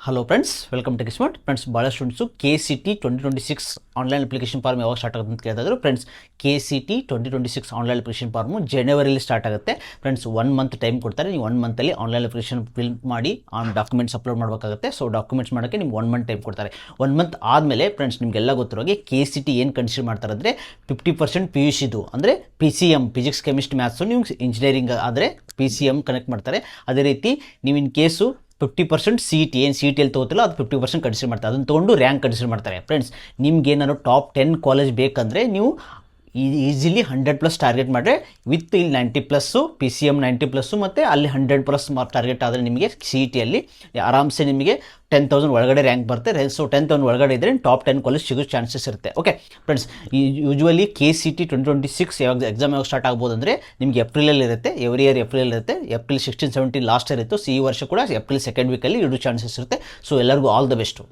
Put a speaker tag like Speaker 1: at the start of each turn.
Speaker 1: Hello friends, welcome to Kismat. Friends, ಭಾಳ students KCT 2026 online application form ಯಾವಾಗ start ಆಗುತ್ತೆ ಅಂತ ಕೇಳ್ತಾ ಇದ್ರು. Friends, KCT 2026 online application form ಜನವರಿಯಲ್ಲಿ ಸ್ಟಾರ್ಟ್ ಆಗುತ್ತೆ. ಫ್ರೆಂಡ್ಸ್, 1 ಮಂತ್ ಟೈಮ್ ಕೊಡ್ತಾರೆ. ನೀವು 1 ಮಂತಲ್ಲಿ ಆನ್ಲೈನ್ ಅಪ್ಲಿಕೇಶನ್ ಫಿಲ್ ಮಾಡಿ ಡಾಕ್ಯುಮೆಂಟ್ಸ್ ಅಪ್ಲೋಡ್ ಮಾಡಬೇಕಾಗುತ್ತೆ. ಸೊ ಡಾಕ್ಯುಮೆಂಟ್ಸ್ ಮಾಡೋಕ್ಕೆ ನಿಮ್ಗೆ 1 ಮಂತ್ ಟೈಮ್ ಕೊಡ್ತಾರೆ. 1 ಮಂತ್ ಆದಮೇಲೆ ಫ್ರೆಂಡ್ಸ್ ನಿಮಗೆಲ್ಲ ಗೊತ್ತಿರೋ ಹಾಗೆ KCT ಏನು ಕನ್ಸಿಡರ್ ಮಾಡ್ತಾರೆ ಅಂದರೆ 50% PUCದು ಅಂದರೆ PCM ಫಿಸಿಕ್ಸ್ ಕೆಮಿಸ್ಟ್ರಿ ಮ್ಯಾಥ್ಸು. ನೀವು ಇಂಜಿನಿಯರಿಂಗ್ ಆದರೆ PCM ಕನೆಕ್ಟ್ ಮಾಡ್ತಾರೆ. ಅದೇ ರೀತಿ ನೀವು ಇನ್ ಕೇಸು 50% CET ಏನು CET ಅಲ್ಲಿ ತೊಗೋತಿಲ್ಲ ಅದು 50% ಕನ್ಸಿಡರ್ ಮಾಡ್ತಾರೆ. ಅದನ್ನು ತೊಗೊಂಡು ರ್ಯಾಂಕ್ ಕನ್ಸಿಡರ್ ಮಾಡ್ತಾರೆ. ಫ್ರೆಂಡ್ಸ್, ನಿಮ್ಗೆ ಏನಾದ್ರು ಟಾಪ್ 10 ಕಾಲೇಜ್ ಬೇಕಂದರೆ ನೀವು ಈಸಿಲಿ 100+ ಟಾರ್ಗೆಟ್ ಮಾಡಿದ್ರೆ ವಿತ್ ಇಲ್ಲಿ 90+ PCM 90+ ಮತ್ತು ಅಲ್ಲಿ 100+ ಮಾರ್ಕ್ ಟಾರ್ಗೆಟ್ ಆದರೆ ನಿಮಗೆ CET ಅಲ್ಲಿ ಆರಾಮ್ಸೆ ನಿಮಗೆ 10,000 ಒಳಗಡೆ ರ್ಯಾಂಕ್ ಬರುತ್ತೆ. ಸೊ 10,000 ಒಳಗಡೆ ಇದ್ದರೆ ಟಾಪ್ 10 ಕಾಲೇಜ್ ಸಿಗೋ ಚಾನ್ಸಸ್ ಇರುತ್ತೆ. ಓಕೆ ಫ್ರೆಂಡ್ಸ್, ಯೂಶ್ವಲಿ KCT 2026 ಯಾವಾಗ ಎಕ್ಸಾಮ್ ಯಾವಾಗ ಸ್ಟಾರ್ಟ್ ಆಗ್ಬೋದು ಅಂದರೆ ನಿಮಗೆ ಏಪ್ರಿಲಲ್ಲಿ ಇರುತ್ತೆ. ಎವ್ರಿ ಇಯರ್ ಏಪ್ರಿಲ್ ಇರುತ್ತೆ. ಏಪ್ರಿಲ್ 16-17 ಲಾಸ್ಟ್ ಇಯರ್ ಇತ್ತು. ಈ ವರ್ಷ ಕೂಡ ಏಪ್ರಿಲ್ ಸೆಕೆಂಡ್ ವೀಕಲ್ಲಿ ಇಡೋ ಚಾನ್ಸಸ್ ಇರುತ್ತೆ. ಸೊ ಎಲ್ಲರಿಗೂ ಆಲ್ ದ ಬೆಸ್ಟು.